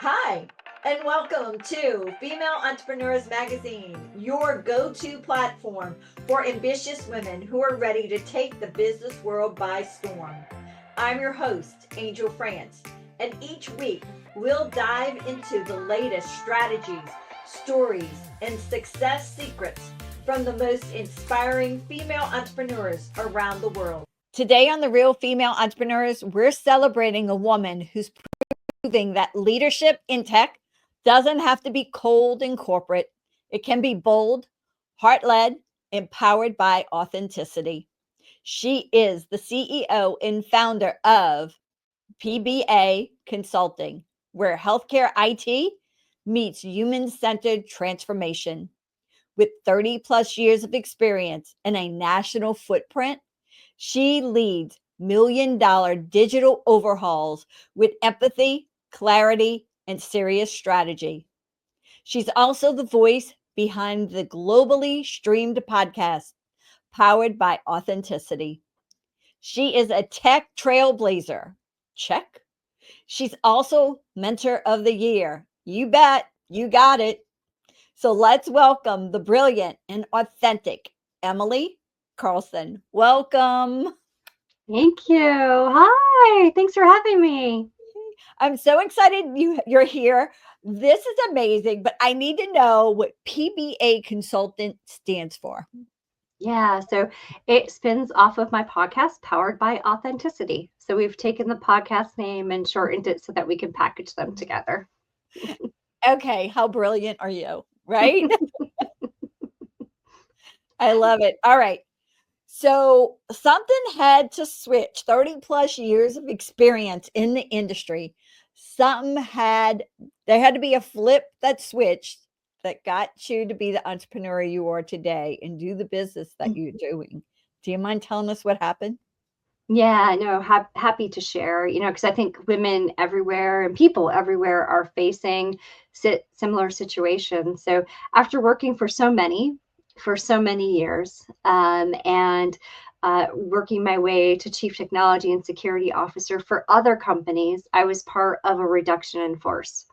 Hi, and welcome to Female Entrepreneurs Magazine, your go-to platform for ambitious women who are ready to take the business world by storm. I'm your host, Angel France, and each week we'll dive into the latest strategies, stories, and success secrets from the most inspiring female entrepreneurs around the world. Today on The Real Female Entrepreneurs, we're celebrating a woman who's proving that leadership in tech doesn't have to be cold and corporate. It can be bold, heart-led, empowered by authenticity. She is the CEO and founder of PBA Consulting, where healthcare IT meets human-centered transformation. With 30 plus years of experience and a national footprint, she leads million-dollar digital overhauls with empathy, clarity, and serious strategy. She's also the voice behind the globally streamed podcast, Powered by Authenticity. She is a tech trailblazer. Check. She's also Mentor of the Year. You bet. You got it. So let's welcome the brilliant and authentic Emily Carlson. Welcome. Thank you. Hi. Thanks for having me. I'm so excited you're here. This is amazing, but I need to know what PBA Consultant stands for. Yeah, so it spins off of my podcast, Powered by Authenticity. So we've taken the podcast name and shortened it so that we can package them together. Okay, how brilliant are you? Right? I love it. All right. So something had to switch. 30 plus years of experience in the industry. There had to be a flip that switched that got you to be the entrepreneur you are today and do the business that you're doing. Do you mind telling us what happened? Yeah, no, happy to share, because I think women everywhere and people everywhere are facing similar situations. So after working for so many years, and working my way to chief technology and security officer for other companies, I was part of a reduction in force.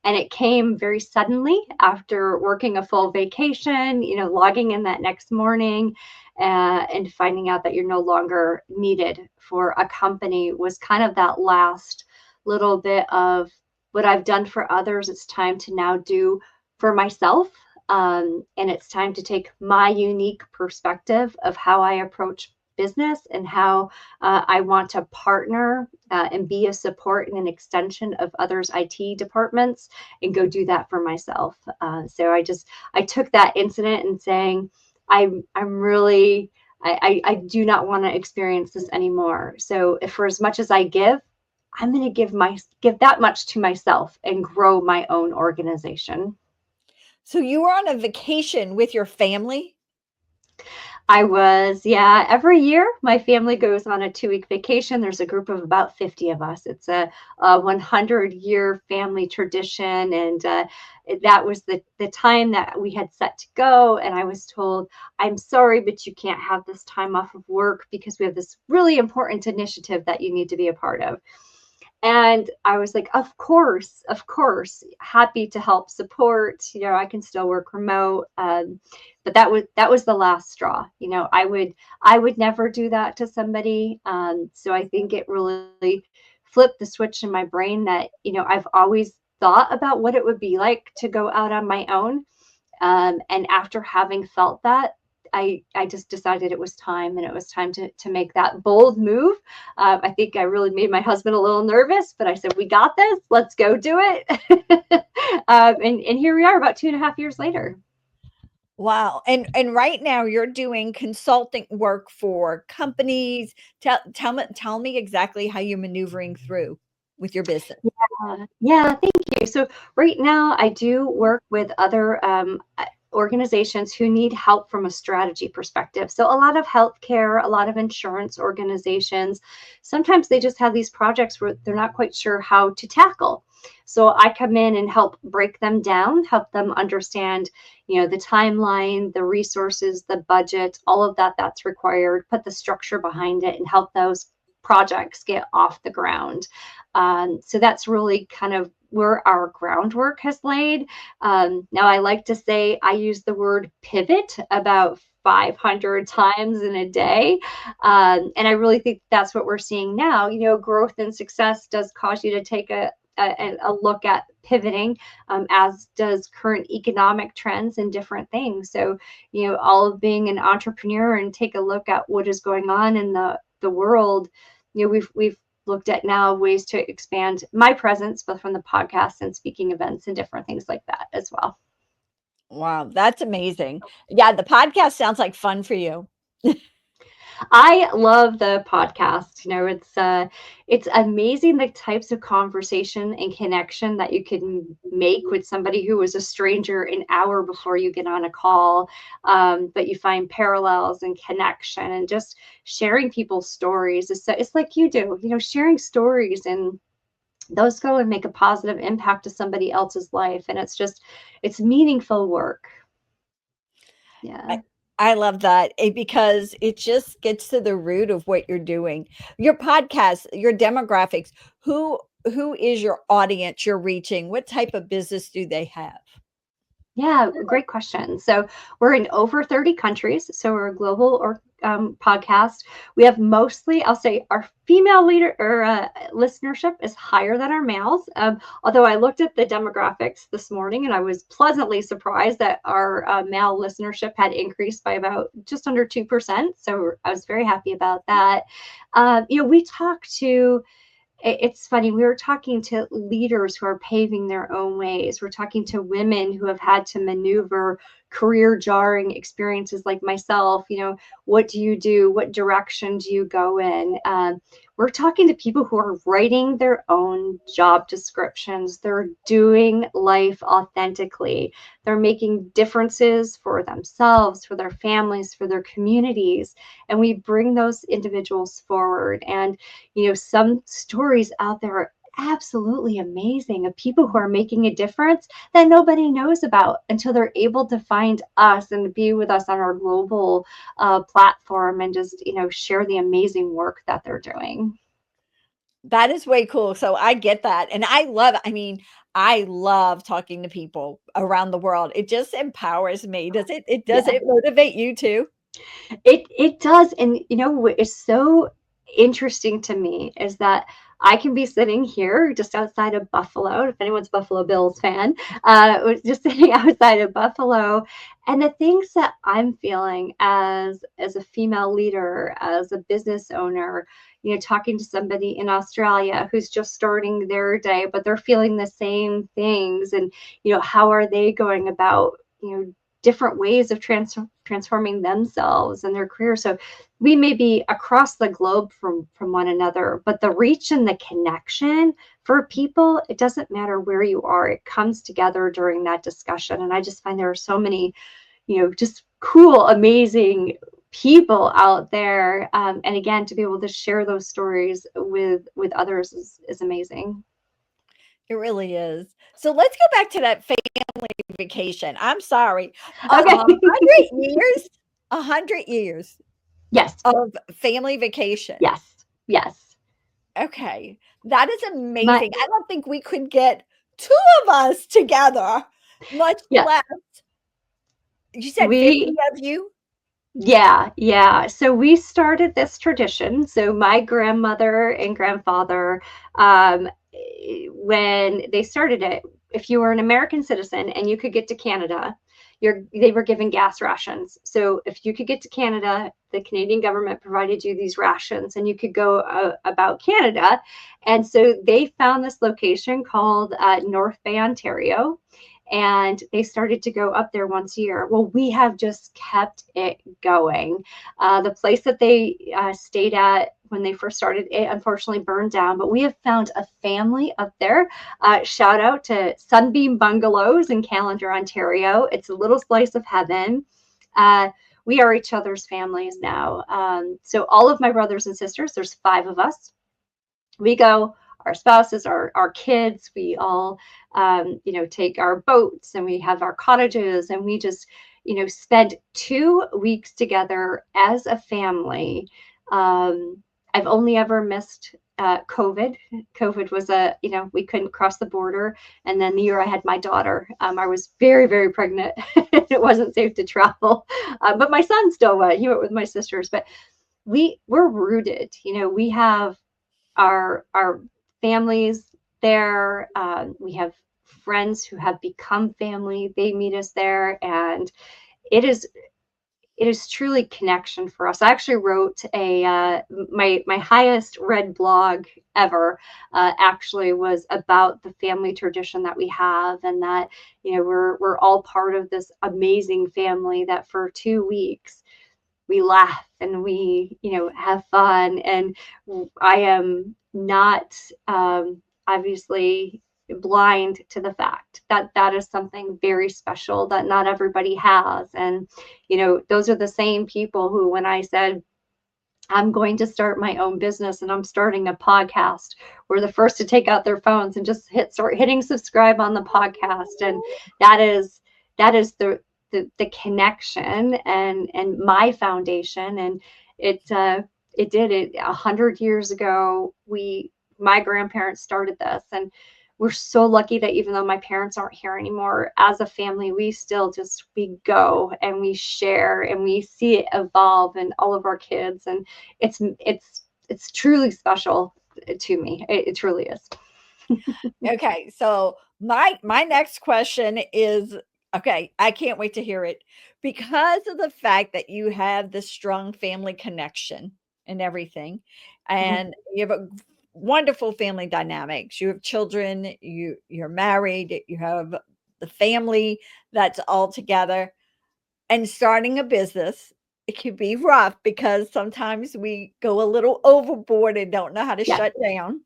And it came very suddenly after working a full vacation, logging in that next morning, and finding out that you're no longer needed for a company was kind of that last little bit of what I've done for others. It's time to now do for myself. And it's time to take my unique perspective of how I approach business and how I want to partner and be a support and an extension of others' IT departments and go do that for myself. So I took that incident and saying, I do not want to experience this anymore. So if for as much as I give, I'm going to give that much to myself and grow my own organization. So you were on a vacation with your family? I was, yeah. Every year, my family goes on a 2-week vacation. There's a group of about 50 of us. It's a 100-year family tradition. And that was the time that we had set to go. And I was told, I'm sorry, but you can't have this time off of work because we have this really important initiative that you need to be a part of. And I was like, of course, happy to help support. I can still work remote. But that was the last straw. I would never do that to somebody. So I think it really flipped the switch in my brain that, I've always thought about what it would be like to go out on my own. And after having felt that, I just decided it was time, and it was time to make that bold move. I think I really made my husband a little nervous, but I said, we got this, let's go do it. And here we are about 2.5 years later. Wow. And right now you're doing consulting work for companies. Tell me exactly how you're maneuvering through with your business. Yeah, thank you. So right now I do work with other organizations who need help from a strategy perspective. So a lot of healthcare, a lot of insurance organizations, sometimes they just have these projects where they're not quite sure how to tackle. So I come in and help break them down, help them understand, the timeline, the resources, the budget, all of that's required, put the structure behind it, and help those projects get off the ground. So that's really kind of where our groundwork has laid. Now, I like to say I use the word pivot about 500 times in a day. And I really think that's what we're seeing now. Growth and success does cause you to take a look at pivoting, as does current economic trends and different things. So, all of being an entrepreneur and take a look at what is going on in the world. We've looked at now ways to expand my presence, both from the podcast and speaking events and different things like that as well. Wow, that's amazing. Yeah, the podcast sounds like fun for you. I love the podcast. It's amazing the types of conversation and connection that you can make with somebody who was a stranger an hour before you get on a call. But you find parallels and connection, and just sharing people's stories. It's like you do, sharing stories, and those go and make a positive impact to somebody else's life. And it's meaningful work. Yeah. I love that because it just gets to the root of what you're doing. Your podcast, your demographics, who is your audience you're reaching? What type of business do they have? Yeah, great question. So we're in over 30 countries. So we're a global podcast. We have mostly, I'll say, our female leader or listenership is higher than our males. Although I looked at the demographics this morning and I was pleasantly surprised that our male listenership had increased by about just under 2%. So I was very happy about that. We talk to It's funny, we were talking to leaders who are paving their own ways. We're talking to women who have had to maneuver career jarring experiences like myself. What do you do? What direction do you go in? We're talking to people who are writing their own job descriptions. They're doing life authentically. They're making differences for themselves, for their families, for their communities. And we bring those individuals forward. And some stories out there are absolutely amazing of people who are making a difference that nobody knows about until they're able to find us and be with us on our global platform and just, share the amazing work that they're doing. That is way cool. So I get that. And I love talking to people around the world. It just empowers me. Does Yeah. it motivate you too? It does. And what is so interesting to me is that I can be sitting here just outside of Buffalo, if anyone's Buffalo Bills fan, just sitting outside of Buffalo, and the things that I'm feeling as a female leader, as a business owner, talking to somebody in Australia who's just starting their day, but they're feeling the same things, and how are they going about different ways of transforming themselves and their career. So we may be across the globe from one another, but the reach and the connection for people, it doesn't matter where you are. It comes together during that discussion. And I just find there are so many, just cool, amazing people out there. And again, to be able to share those stories with others is amazing. It really is. So let's go back to that family vacation. I'm sorry. Okay. 100 years, 100 years Yes. of family vacation. Yes. Yes. Okay. That is My, amazing. I don't think we could get two of us together, much yeah. less. You said 50 of you? Yeah. So we started this tradition. So my grandmother and grandfather, when they started it, if you were an American citizen and you could get to Canada, they were given gas rations. So if you could get to Canada, the Canadian government provided you these rations and you could go about Canada. And so they found this location called North Bay, Ontario. And they started to go up there once a year. Well, we have just kept it going. The place that they stayed at when they first started, it unfortunately burned down, but we have found a family up there. Shout out to Sunbeam Bungalows in Callender, Ontario. It's a little slice of heaven. We are each other's families now. So all of my brothers and sisters, there's 5 of us. We go, our spouses, our kids, we all, take our boats and we have our cottages and we just, spend 2 weeks together as a family. I've only ever missed COVID. COVID was we couldn't cross the border. And then the year I had my daughter, I was very, very pregnant. It wasn't safe to travel. But my son still went. He went with my sisters. But we're rooted. We have our families there. We have friends who have become family. They meet us there. And it is truly connection for us. I actually wrote my highest read blog ever actually was about the family tradition that we have, and that we're all part of this amazing family that for 2 weeks we laugh and we have fun. And I am not obviously blind to the fact that that is something very special that not everybody has. And those are the same people who, when I said I'm going to start my own business and I'm starting a podcast, were the first to take out their phones and just start hitting subscribe on the podcast. And that is the connection and my foundation. And it did it 100 years ago. My grandparents started this, and we're so lucky that even though my parents aren't here anymore, as a family, we still we go and we share and we see it evolve in all of our kids. And it's truly special to me. It truly is. Okay. So my next question is, okay, I can't wait to hear it, because of the fact that you have this strong family connection and everything, and you have a wonderful family dynamics. You have children, you're married, you have the family that's all together, and starting a business, it can be rough because sometimes we go a little overboard and don't know how to Yeah. shut down.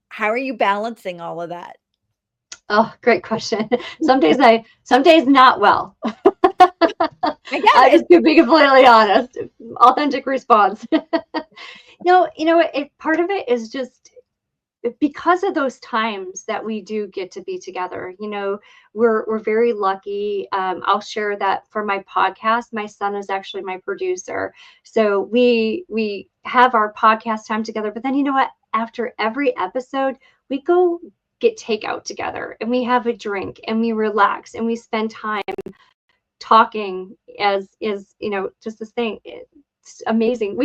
How are you balancing all of that? Oh, great question. Some days not well. I just to be completely honest, authentic response. Part of it is just because of those times that we do get to be together. We're very lucky. I'll share that for my podcast, my son is actually my producer. So we have our podcast time together, but then you know what? After every episode, we go get takeout together and we have a drink and we relax and we spend time talking as is, just this thing. It's amazing.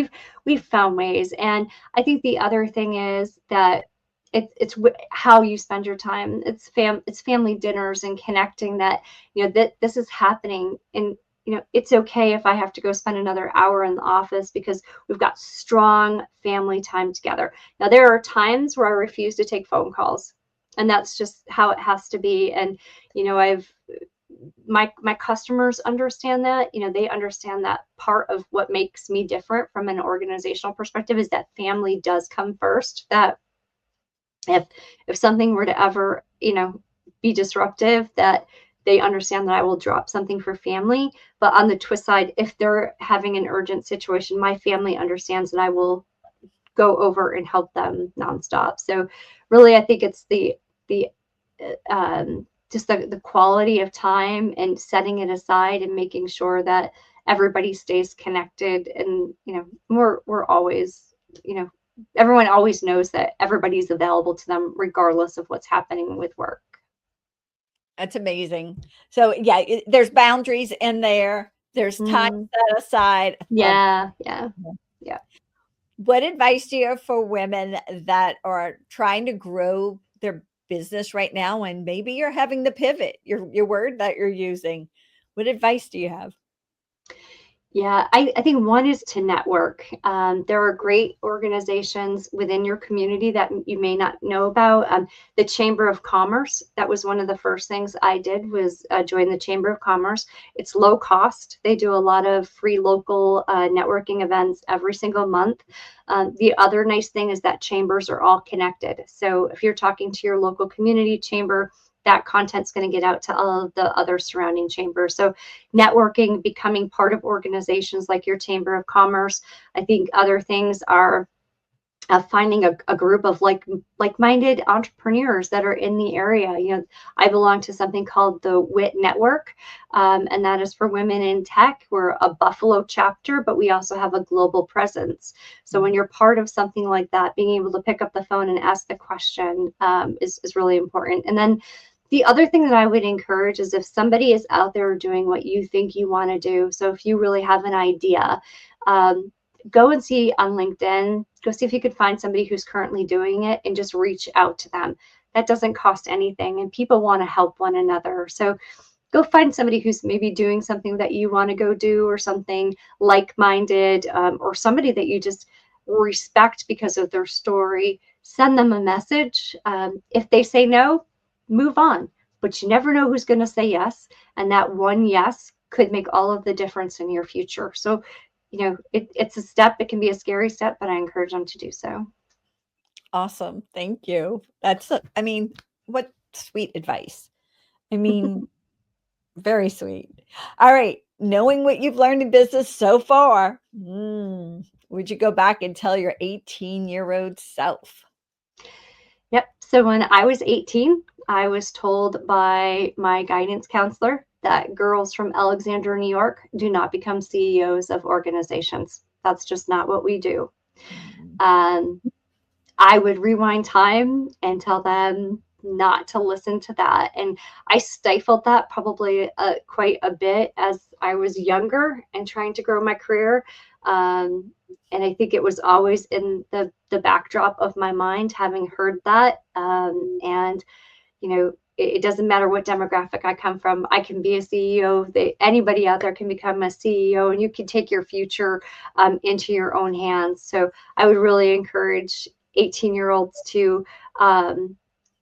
We've found ways. And I think the other thing is that it's how you spend your time. It's family dinners and connecting that, that this is happening. And, it's okay if I have to go spend another hour in the office because we've got strong family time together. Now, there are times where I refuse to take phone calls, and that's just how it has to be. And, my customers understand that. They understand that part of what makes me different from an organizational perspective is that family does come first. That if something were to ever be disruptive, that they understand that I will drop something for family. But on the twist side, if they're having an urgent situation, my family understands that I will go over and help them nonstop. So really, I think it's just the quality of time and setting it aside and making sure that everybody stays connected. And we're always, everyone always knows that everybody's available to them regardless of what's happening with work. That's amazing. So yeah, there's boundaries in there. There's time set aside. Yeah. What advice do you have for women that are trying to grow their business right now, and maybe you're having the pivot, your word that you're using? What advice do you have? Yeah, I think one is to network. There are great organizations within your community that you may not know about. The Chamber of Commerce, that was one of the first things I did, was join the Chamber of Commerce. It's low cost. They do a lot of free local networking events every single month. The other nice thing is that chambers are all connected. So if you're talking to your local community chamber, that content's going to get out to all of the other surrounding chambers. So networking, becoming part of organizations like your Chamber of Commerce. I think other things are finding a group of like-minded entrepreneurs that are in the area. I belong to something called the WIT Network, and that is for women in tech. We're a Buffalo chapter, but we also have a global presence. So when you're part of something like that, being able to pick up the phone and ask the question is really important. And then the other thing that I would encourage is if somebody is out there doing what you think you want to do. So if you really have an idea, go and see on LinkedIn, go see if you could find somebody who's currently doing it and just reach out to them. That doesn't cost anything, and people want to help one another. So go find somebody who's maybe doing something that you want to go do, or something like-minded, or somebody that you just respect because of their story. Send them a message. If they say no, move on. But you never know who's going to say yes. And that one yes could make all of the difference in your future. So it's a step. It can be a scary step, but I encourage them to do so. Awesome. Thank you. I mean, what sweet advice. I mean, very sweet. All right. Knowing what you've learned in business so far, would you go back and tell your 18-year-old self? Yep. So when I was 18, I was told by my guidance counselor that girls from Alexandria, New York, do not become CEOs of organizations. That's just not what we do. I would rewind time and tell them not to listen to that. And I stifled that probably quite a bit as I was younger and trying to grow my career. And I think it was always in the backdrop of my mind, having heard that. And it doesn't matter what demographic I come from. I can be a CEO. Anybody out there can become a CEO, and you can take your future into your own hands. So I would really encourage 18-year-olds to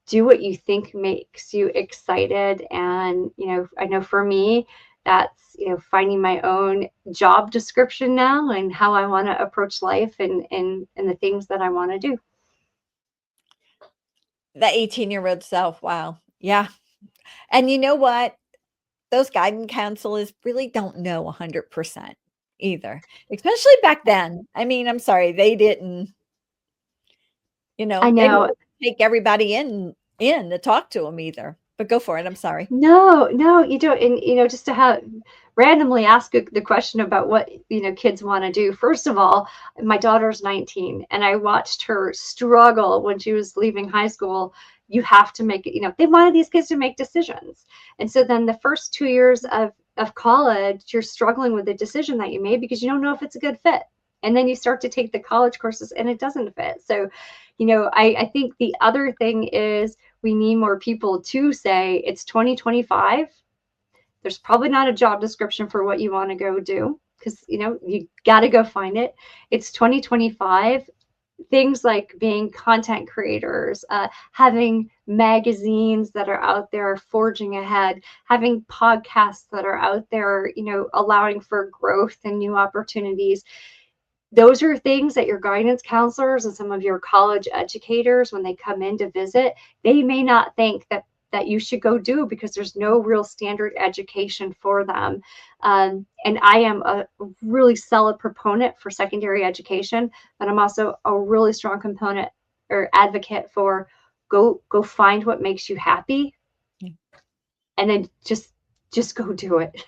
do what you think makes you excited. And I know for me, that's finding my own job description now and how I want to approach life and the things that I want to do. The 18-year-old self. Wow. Yeah. And you know what? Those guidance counselors really don't know 100% either, especially back then. I mean, I'm sorry, they didn't, I they know. didn't take everybody in to talk to them either. But go for it. I'm sorry. No, you don't. And just to have randomly ask the question about what kids want to do. First of all, my daughter's 19, and I watched her struggle when she was leaving high school. You have to make it. They wanted these kids to make decisions, and so then the first 2 years of college, you're struggling with the decision that you made because you don't know if it's a good fit. And then you start to take the college courses, and it doesn't fit. So, I think the other thing is, we need more people to say it's 2025. There's probably not a job description for what you want to go do, because you got to go find it. It's 2025. Things like being content creators, having magazines that are out there forging ahead, having podcasts that are out there, allowing for growth and new opportunities. Those are things that your guidance counselors and some of your college educators, when they come in to visit, they may not think that you should go do, because there's no real standard education for them. And I am a really solid proponent for secondary education, but I'm also a really strong component or advocate for go find what makes you happy, and then just go do it.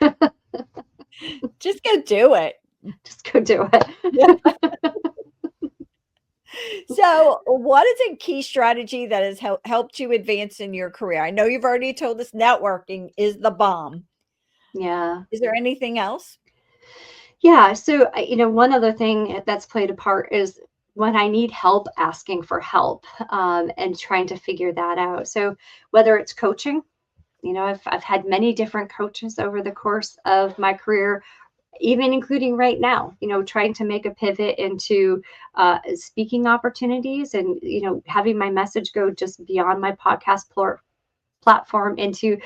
Just go do it. Just go do it. So, what is a key strategy that has helped you advance in your career? I know you've already told us networking is the bomb. Yeah. Is there anything else? Yeah. So, one other thing that's played a part is when I need help, asking for help, and trying to figure that out. So, whether it's coaching, I've had many different coaches over the course of my career, even including right now, trying to make a pivot into speaking opportunities, and, having my message go just beyond my podcast platform into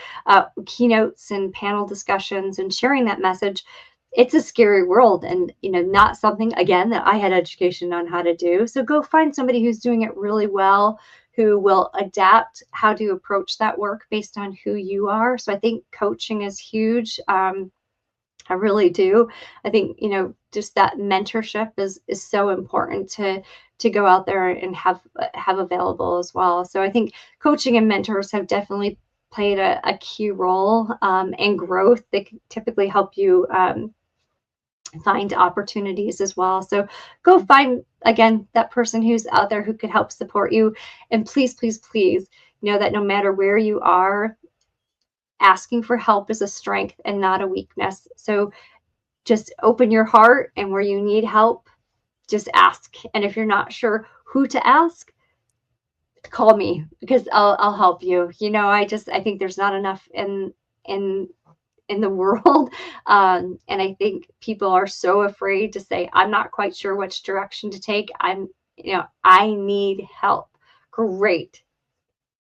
keynotes and panel discussions and sharing that message. It's a scary world, and not something, again, that I had education on how to do. So go find somebody who's doing it really well, who will adapt how to approach that work based on who you are. So I think coaching is huge. I really do. I think, just that mentorship is so important to go out there and have available as well. So I think coaching and mentors have definitely played a key role in growth. They can typically help you find opportunities as well. So go find, again, that person who's out there who could help support you. And please, please, please know that no matter where you are, asking for help is a strength and not a weakness. So just open your heart, and where you need help, just ask. And if you're not sure who to ask, call me, because I'll help you. I think there's not enough in in the world. And I think people are so afraid to say, I'm not quite sure which direction to take. I need help. Great.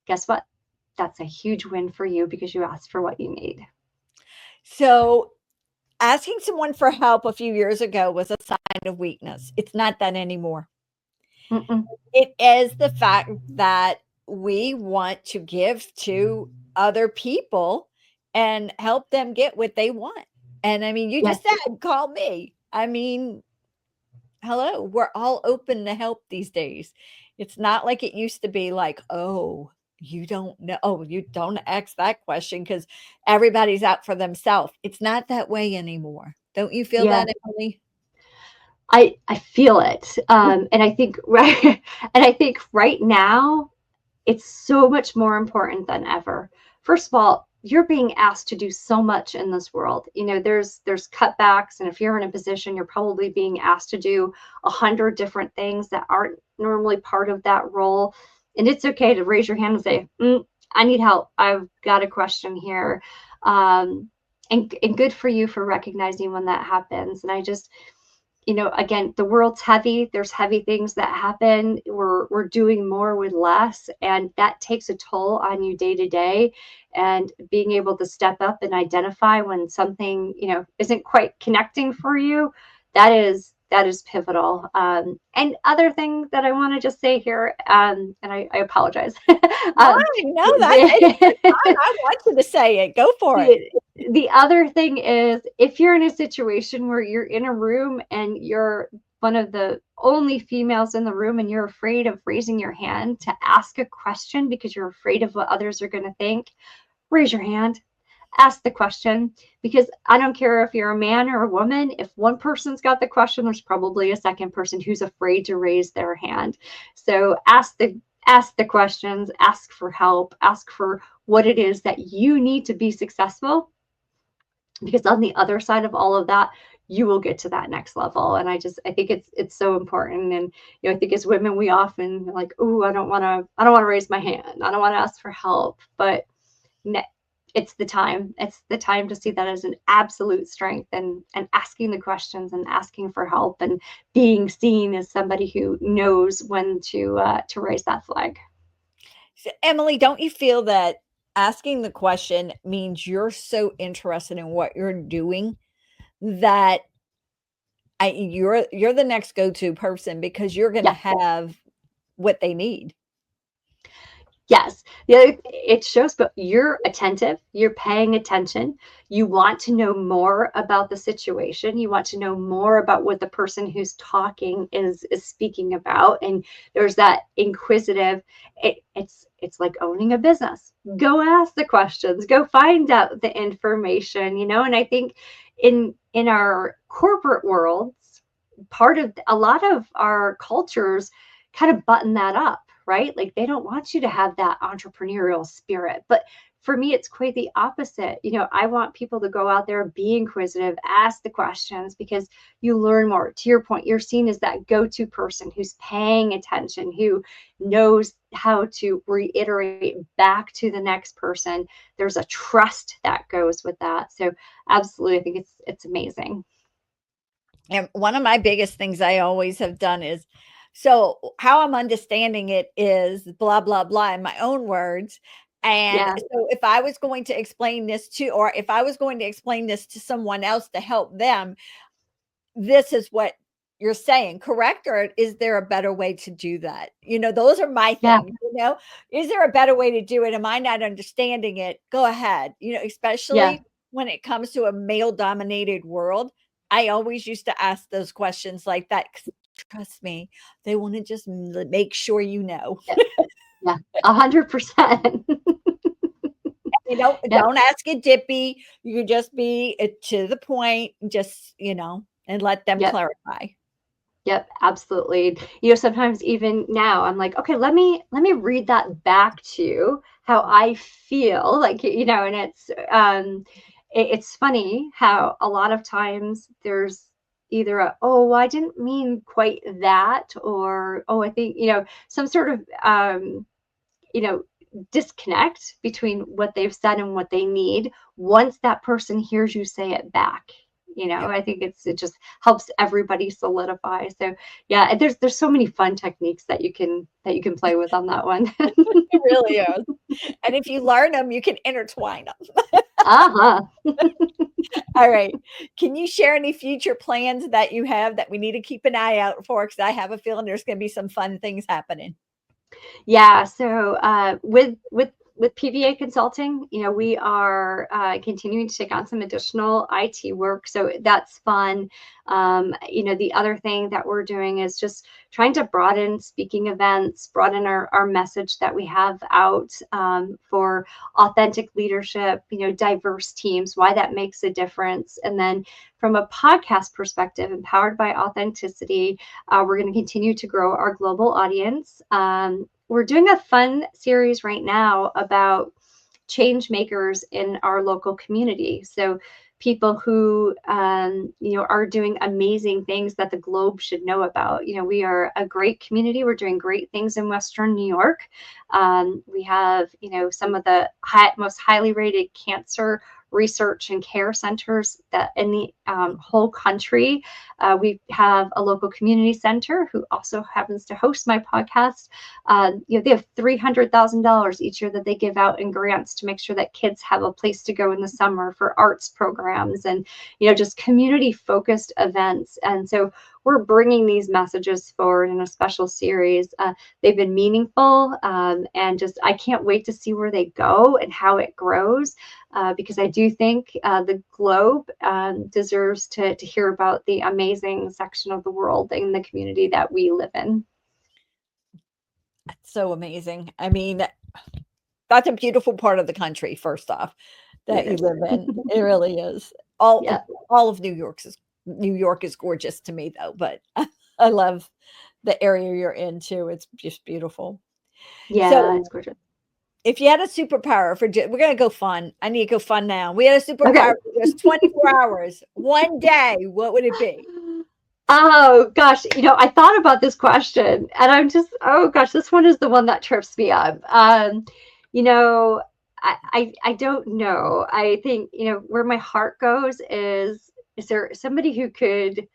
Guess what? That's a huge win for you, because you asked for what you need. So asking someone for help a few years ago was a sign of weakness. It's not that anymore. Mm-mm. It is the fact that we want to give to other people and help them get what they want. And I mean, you Yes. just said, call me. I mean, hello, we're all open to help these days. It's not like it used to be like, oh, you don't know. Oh, you don't ask that question because everybody's out for themselves. It's not that way anymore. Don't you feel Yeah. that, Emily? I feel it. And I think right now it's so much more important than ever. First of all, you're being asked to do so much in this world. There's cutbacks, and if you're in a position, you're probably being asked to do 100 different things that aren't normally part of that role. And it's okay to raise your hand and say, I need help. I've got a question here. And good for you for recognizing when that happens. And I just, again, the world's heavy. There's heavy things that happen. We're doing more with less, and that takes a toll on you day to day. And being able to step up and identify when something, isn't quite connecting for you, that is pivotal. And other thing that I want to just say here, and I apologize. Why? No, that's fine. I want you to say it. Go for it. The other thing is, if you're in a situation where you're in a room and you're one of the only females in the room, and you're afraid of raising your hand to ask a question because you're afraid of what others are going to think, raise your hand, ask the question. Because I don't care if you're a man or a woman, if one person's got the question, there's probably a second person who's afraid to raise their hand. So ask the questions, ask for help, ask for what it is that you need to be successful, because on the other side of all of that, you will get to that next level. And I think it's so important. And I think as women, we often like, oh, I don't want to raise my hand, I don't want to ask for help. But it's the time to see that as an absolute strength, and asking the questions and asking for help, and being seen as somebody who knows when to raise that flag. So, Emily, don't you feel that asking the question means you're so interested in what you're doing that you're the next go-to person because you're going to Yeah. have what they need? Yes, it shows, but you're attentive, you're paying attention, you want to know more about the situation, you want to know more about what the person who's talking is speaking about, and there's that inquisitive. It's like owning a business. Go ask the questions, go find out the information, and I think in our corporate worlds, part of a lot of our cultures kind of button that up, right? Like, they don't want you to have that entrepreneurial spirit. But for me, it's quite the opposite. I want people to go out there, be inquisitive, ask the questions, because you learn more. To your point, you're seen as that go-to person who's paying attention, who knows how to reiterate back to the next person. There's a trust that goes with that. So absolutely, I think it's amazing. And one of my biggest things I always have done is, so how I'm understanding it is blah, blah, blah in my own words. And Yeah. so if I was going to explain this to, or if I was going to explain this to someone else to help them, this is what you're saying, correct? Or is there a better way to do that? Those are my Yeah. things. Is there a better way to do it? Am I not understanding it? Go ahead. Yeah. Especially when it comes to a male dominated world, I always used to ask those questions like that. trust me, they want to just make sure you know. Yeah, yeah, 100%. You don't Yep, ask it dippy. You can just be to the point, just and let them yep. clarify. Yep, absolutely. Sometimes even now I'm like, okay, let me read that back to you how I feel, like, and it's funny how a lot of times there's either oh, well, I didn't mean quite that, or oh, I think, some sort of you know disconnect between what they've said and what they need once that person hears you say it back. I think it just helps everybody solidify. So yeah, there's so many fun techniques that you can play with on that one. It really is. And if you learn them, you can intertwine them. Uh-huh. All right. Can you share any future plans that you have that we need to keep an eye out for? Because I have a feeling there's going to be some fun things happening. Yeah, so with PBA Consulting, we are continuing to take on some additional IT work, so that's fun. The other thing that we're doing is just trying to broaden speaking events, broaden our message that we have out for authentic leadership, diverse teams, why that makes a difference. And then from a podcast perspective, empowered by authenticity, we're going to continue to grow our global audience. We're doing a fun series right now about change makers in our local community. So people who, are doing amazing things that the globe should know about. We are a great community. We're doing great things in Western New York. We have, some of the most highly rated cancer research and care centers that in the whole country. We have a local community center who also happens to host my podcast. They have $300,000 each year that they give out in grants to make sure that kids have a place to go in the summer for arts programs and, just community focused events. And so we're bringing these messages forward in a special series. They've been meaningful, and just I can't wait to see where they go and how it grows, because I do think the globe deserves to hear about the amazing section of the world and the community that we live in. That's so amazing. I mean, that's a beautiful part of the country, first off, that It you is. live in. It really is. All Yeah. all of New York is gorgeous to me though, but I love the area you're in too. It's just beautiful. Yeah, So, it's gorgeous. if you had a superpower we're gonna go fun. I need to go fun now. We had a Okay. superpower for just 24 hours, one day, what would it be? Oh gosh, I thought about this question and I'm just, oh gosh, this one is the one that trips me up. You know, I don't know. I think, where my heart goes is there somebody who could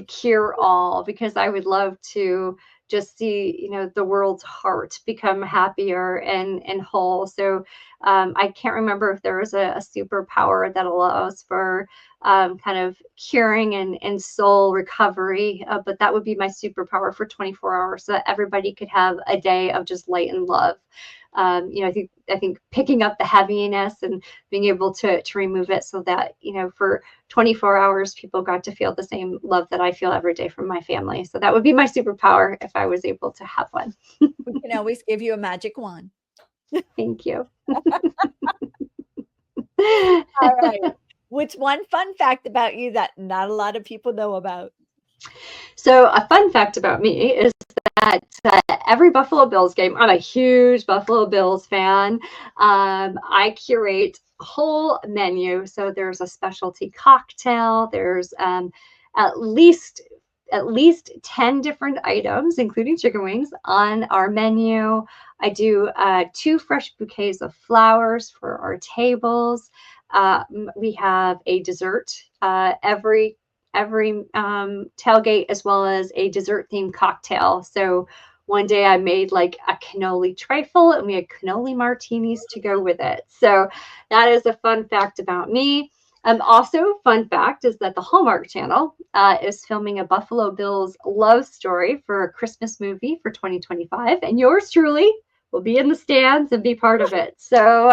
cure all, because I would love to just see, the world's heart become happier and whole. So I can't remember if there was a superpower that allows for kind of curing and soul recovery. But that would be my superpower for 24 hours, so that everybody could have a day of just light and love. I think picking up the heaviness and being able to remove it, so that for 24 hours people got to feel the same love that I feel every day from my family. So that would be my superpower if I was able to have one. We can always give you a magic wand. Thank you. All right. What's one fun fact about you that not a lot of people know about? So a fun fact about me is that every Buffalo Bills game, I'm a huge Buffalo Bills fan. I curate a whole menu. So there's a specialty cocktail. There's at least 10 different items, including chicken wings, on our menu. I do 2 fresh bouquets of flowers for our tables. We have a dessert every tailgate, as well as a dessert themed cocktail. So one day I made like a cannoli trifle, and we had cannoli martinis to go with it. So that is a fun fact about me. Also, fun fact is that the Hallmark Channel is filming a Buffalo Bills love story for a Christmas movie for 2025, and yours truly will be in the stands and be part of it. So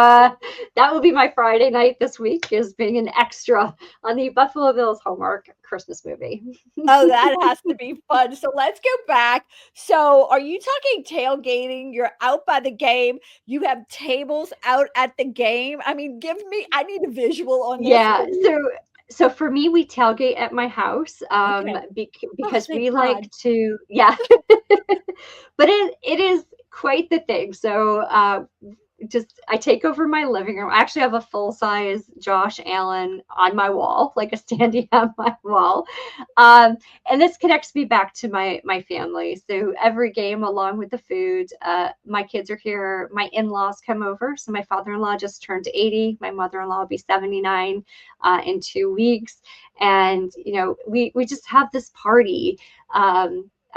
that will be my Friday night this week, is being an extra on the Buffalo Bills Hallmark Christmas movie. Oh, that has to be fun. So let's go back. So are you talking tailgating? You're out by the game. You have tables out at the game. I mean, I need a visual on this, Yeah. please. So for me, we tailgate at my house, Okay. Oh, because thank we God. like to, yeah. But it is quite the thing. So just I take over my living room. I actually have a full size Josh Allen on my wall, like a standee on my wall. And this connects me back to my family. So every game, along with the food, my kids are here. My in-laws come over. So my father-in-law just turned 80. My mother-in-law will be 79 in 2 weeks. And we just have this party.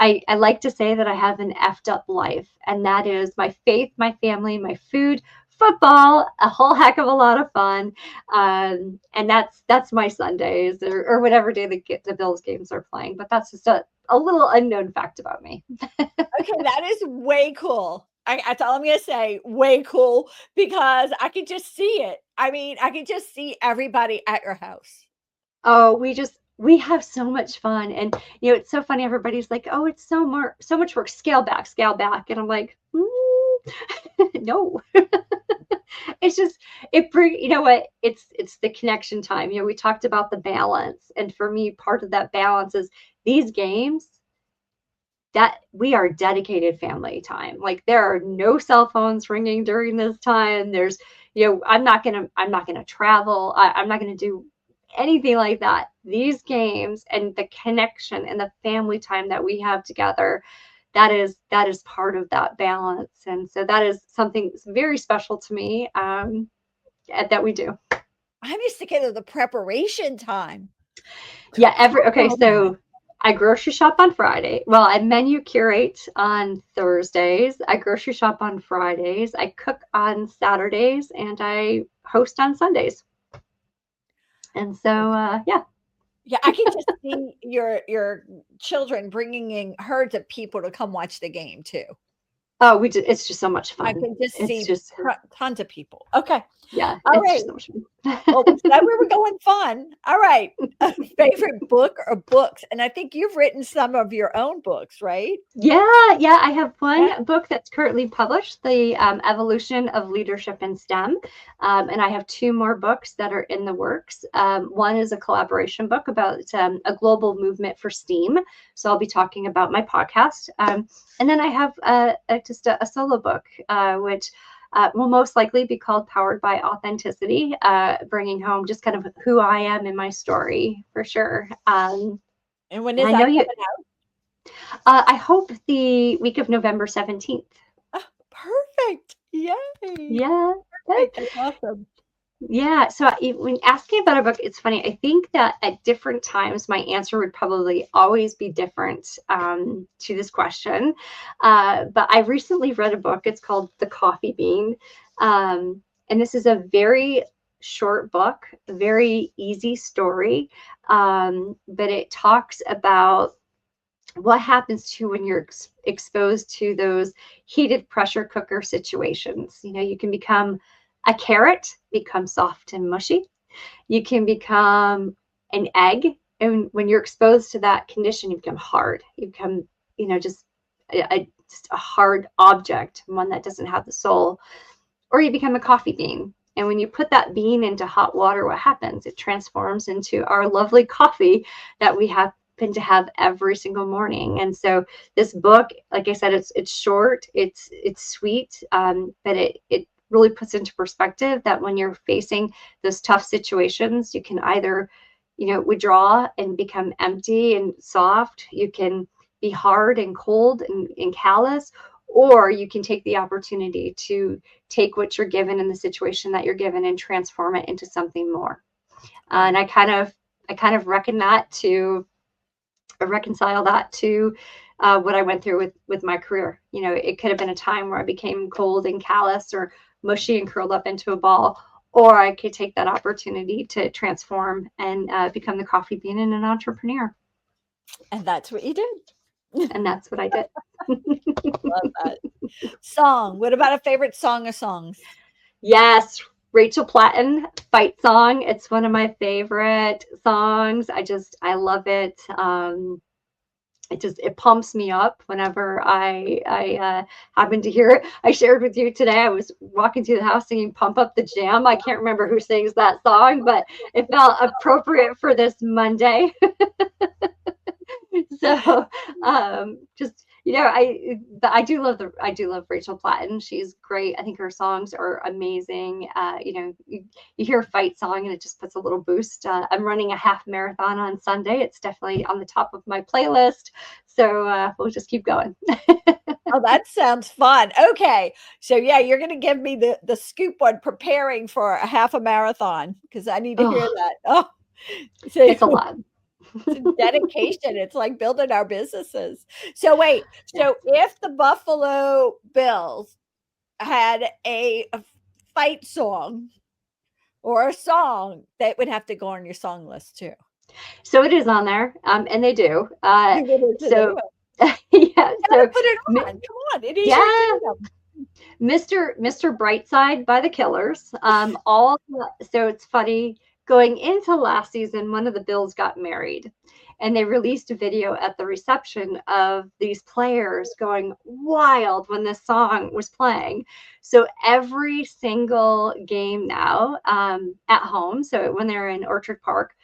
I like to say that I have an effed up life, and that is my faith, my family, my food, football, a whole heck of a lot of fun. And that's my Sundays, or whatever day the Bills games are playing. But that's just a little unknown fact about me. Okay, that is way cool. That's all I'm gonna say. Way cool, because I could just see it. I mean, I could just see everybody at your house. Oh, we have so much fun. And it's so funny. Everybody's like, "Oh, it's so much work. Scale back, scale back." And I'm like, no. It's just you know what, it's the connection time. We talked about the balance, and for me, part of that balance is these games, that we are dedicated family time. Like, there are no cell phones ringing during this time. There's I'm not gonna travel. I'm not gonna do anything like that. These games and the connection and the family time that we have together, that is part of that balance. And so that is something very special to me, that we do. I'm just thinking of the preparation time. Yeah, okay, Oh my. so I grocery shop on Friday. Well, I menu curate on Thursdays. I grocery shop on Fridays. I cook on Saturdays, and I host on Sundays. And so, yeah. Yeah, I can just see your children bringing in herds of people to come watch the game too. Oh, it's just so much I fun. can just It's see just, tons of people. Okay. yeah, All it's right. just so much Well, we fun. said we were going fun. All right. A favorite book or books? And I think you've written some of your own books, right? Yeah. I have Yeah. one book that's currently published, The Evolution of Leadership in STEM. And I have two more books that are in the works. One is a collaboration book about a global movement for STEAM. So I'll be talking about my podcast. And then I have just a solo book, which will most likely be called Powered by Authenticity, bringing home just kind of who I am in my story, for sure. And when And is I know that you, coming out? I hope the week of November 17th. Oh, perfect. Yay. Yeah. Perfect. That's awesome. Yeah. So when asking about a book, it's funny. I think that at different times, my answer would probably always be different, to this question. But I recently read a book. It's called The Coffee Bean. And this is a very short book, a very easy story. But it talks about what happens to when you're exposed to those heated pressure cooker situations. You can become a carrot, become soft and mushy. You can become an egg, and when you're exposed to that condition, you become hard. You become, just just a hard object, one that doesn't have the soul. Or you become a coffee bean. And when you put that bean into hot water, what happens? It transforms into our lovely coffee that we happen to have every single morning. And so this book, like I said, it's short, it's sweet, but it really puts into perspective that when you're facing those tough situations, you can either, withdraw and become empty and soft. You can be hard and cold and callous, or you can take the opportunity to take what you're given in the situation that you're given and transform it into something more. And I kind of reconcile that to what I went through with my career. It could have been a time where I became cold and callous or mushy and curled up into a ball, or I could take that opportunity to transform and become the coffee bean and an entrepreneur. And that's what you did. And that's what I did. Love that. Song. What about a favorite song or songs? Yes, Rachel Platten, Fight Song. It's one of my favorite songs. I love it. It pumps me up whenever I happen to hear it. I shared with you today. I was walking through the house singing "Pump Up the Jam." I can't remember who sings that song, but it felt appropriate for this Monday. So just I do love Rachel Platten. She's great. I think her songs are amazing. You hear a fight song and it just puts a little boost. I'm running a half marathon on Sunday. It's definitely on the top of my playlist. So we'll just keep going. Oh, that sounds fun. Okay. So yeah, you're going to give me the scoop on preparing for a half a marathon because I need to hear Oh, that. Oh, so it's a lot. it's a dedication. It's like building our businesses. So wait, Yes. so if the Buffalo Bills had a fight song or a song, that would have to go on your song list too. So it is on there, and they do. What is it So anyway? yeah. Gotta So put it on. Come on, it is your yeah. freedom. Mr. Brightside by the Killers. So it's funny, going into last season, one of the Bills got married, and they released a video at the reception of these players going wild when this song was playing. So every single game now, at home, so when they're in Orchard Park,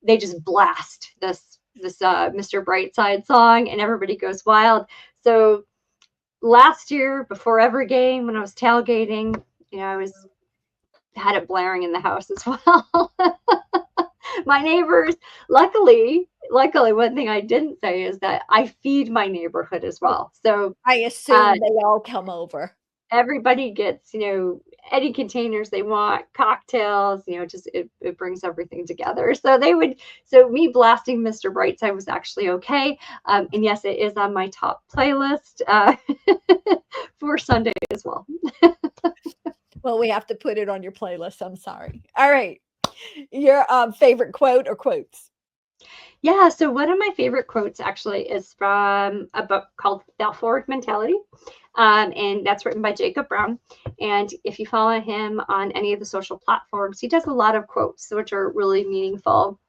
they just blast this Mr. Brightside song, and everybody goes wild. So last year, before every game, when I was tailgating, I was had it blaring in the house as well. My neighbors, luckily, one thing I didn't say is that I feed my neighborhood as well. So I uh, assume they all come over. everybody gets, any containers they want, cocktails, just it brings everything together. So me blasting Mr. Brightside was actually okay. And yes, it is on my top playlist for Sunday as well. Well, we have to put it on your playlist. I'm sorry. All right. Your favorite quote or quotes? Yeah, so one of my favorite quotes actually is from a book called Fail Forward Mentality. And that's written by Jacob Brown. And if you follow him on any of the social platforms, he does a lot of quotes, which are really meaningful.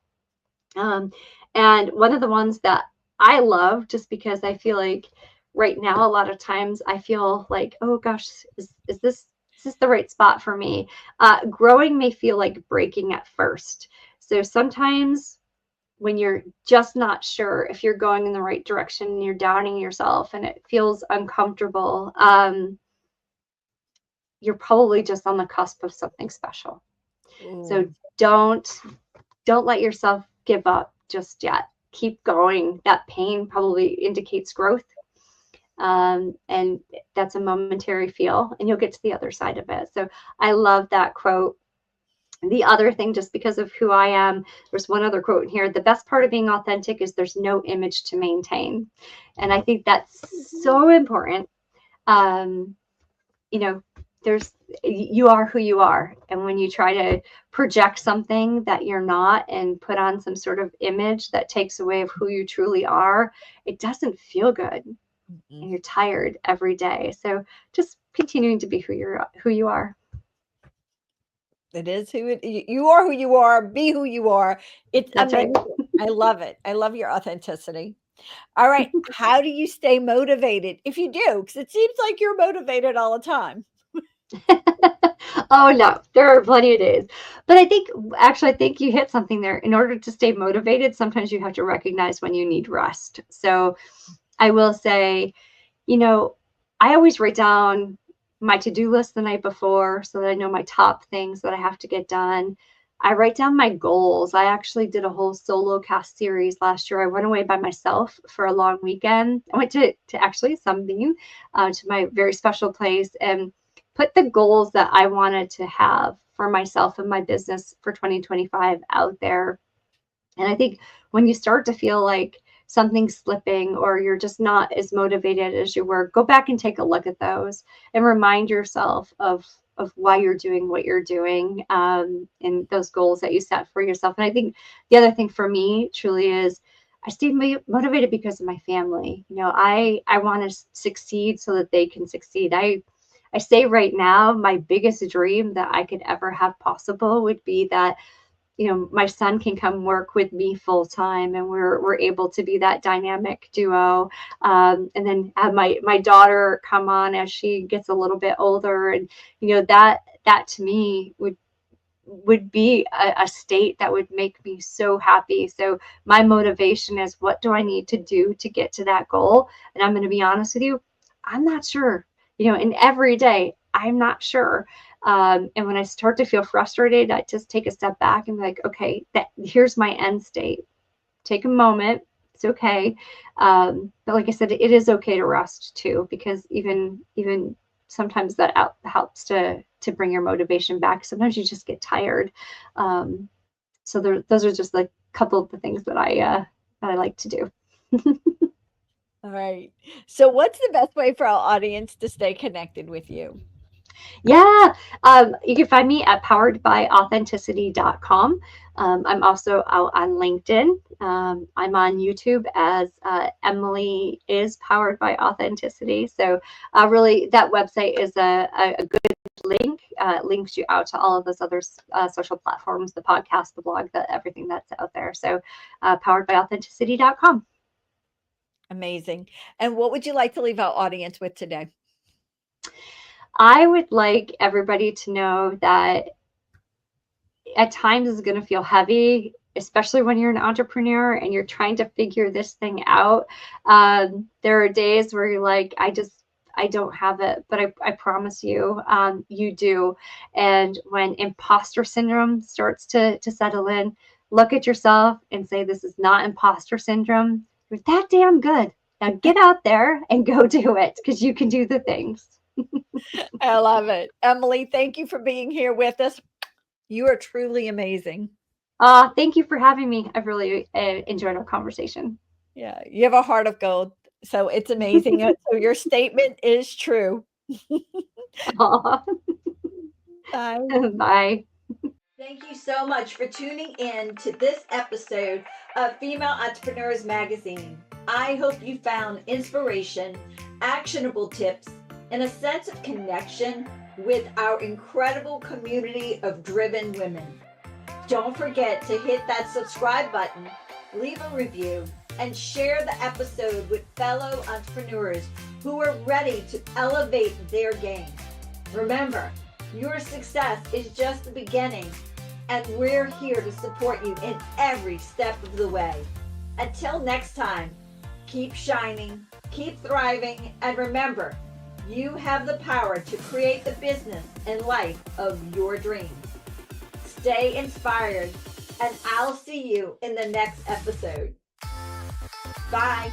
And one of the ones that I love, just because I feel like right now, a lot of times I feel like, oh gosh, is this the right spot for me? Growing may feel like breaking at first. So sometimes when you're just not sure if you're going in the right direction and you're doubting yourself and it feels uncomfortable, you're probably just on the cusp of something special. So Ooh. don't let yourself give up just yet. Keep going. That pain probably indicates growth. And that's a momentary feel, and you'll get to the other side of it. So I love that quote. The other thing, just because of who I am, there's one other quote in here. The best part of being authentic is there's no image to maintain. And I think that's so important. Um, you know, you are who you are. And when you try to project something that you're not and put on some sort of image that takes away of who you truly are, it doesn't feel good. Mm-mm. And you're tired every day. So just continuing to be who you are. It is you are who you are, be who you are. It's That's right. amazing. I love it. I love your authenticity. All right. How do you stay motivated? If you do, because it seems like you're motivated all the time. Oh no, there are plenty of days. But I think you hit something there. In order to stay motivated, sometimes you have to recognize when you need rest. So I will say, you know, I always write down my to-do list the night before so that I know my top things that I have to get done. I write down my goals. I actually did a whole solo cast series last year. I went away by myself for a long weekend. I went to actually Sunbeam, to my very special place, and put the goals that I wanted to have for myself and my business for 2025 out there. And I think when you start to feel like something's slipping or you're just not as motivated as you were, go back and take a look at those and remind yourself of why you're doing what you're doing, and those goals that you set for yourself. And I think the other thing for me truly is I stayed motivated because of my family. I want to succeed so that they can succeed. I say right now, my biggest dream that I could ever have possible would be that my son can come work with me full time, and we're able to be that dynamic duo. And then have my daughter come on as she gets a little bit older, and that to me would be a state that would make me so happy. So my motivation is, what do I need to do to get to that goal? And I'm going to be honest with you, I'm not sure. And every day I'm not sure. And when I start to feel frustrated, I just take a step back and be like, okay, here's my end state. Take a moment. It's okay. But like I said, it is okay to rest too, because even sometimes that helps to bring your motivation back. Sometimes you just get tired. So those are just like a couple of the things that I like to do. All right. So what's the best way for our audience to stay connected with you? Yeah, you can find me at poweredbyauthenticity.com. I'm also out on LinkedIn. I'm on YouTube as Emily is Powered by Authenticity. So really, that website is a good link. Links you out to all of those other social platforms, the podcast, the blog, everything that's out there. So poweredbyauthenticity.com. Amazing. And what would you like to leave our audience with today? I would like everybody to know that at times it's going to feel heavy, especially when you're an entrepreneur and you're trying to figure this thing out. There are days where you're like, I don't have it, but I promise you, you do. And when imposter syndrome starts to settle in, look at yourself and say, this is not imposter syndrome. You're that damn good. Now get out there and go do it, because you can do the things. I love it. Emily, thank you for being here with us. You are truly amazing. Thank you for having me. I've really enjoyed our conversation. Yeah, you have a heart of gold. So it's amazing. So your statement is true. Bye. Bye. Thank you so much for tuning in to this episode of Female Entrepreneurs Magazine. I hope you found inspiration, actionable tips, and a sense of connection with our incredible community of driven women. Don't forget to hit that subscribe button, leave a review, and share the episode with fellow entrepreneurs who are ready to elevate their game. Remember, your success is just the beginning, and we're here to support you in every step of the way. Until next time, keep shining, keep thriving, and remember, you have the power to create the business and life of your dreams. Stay inspired, and I'll see you in the next episode. Bye.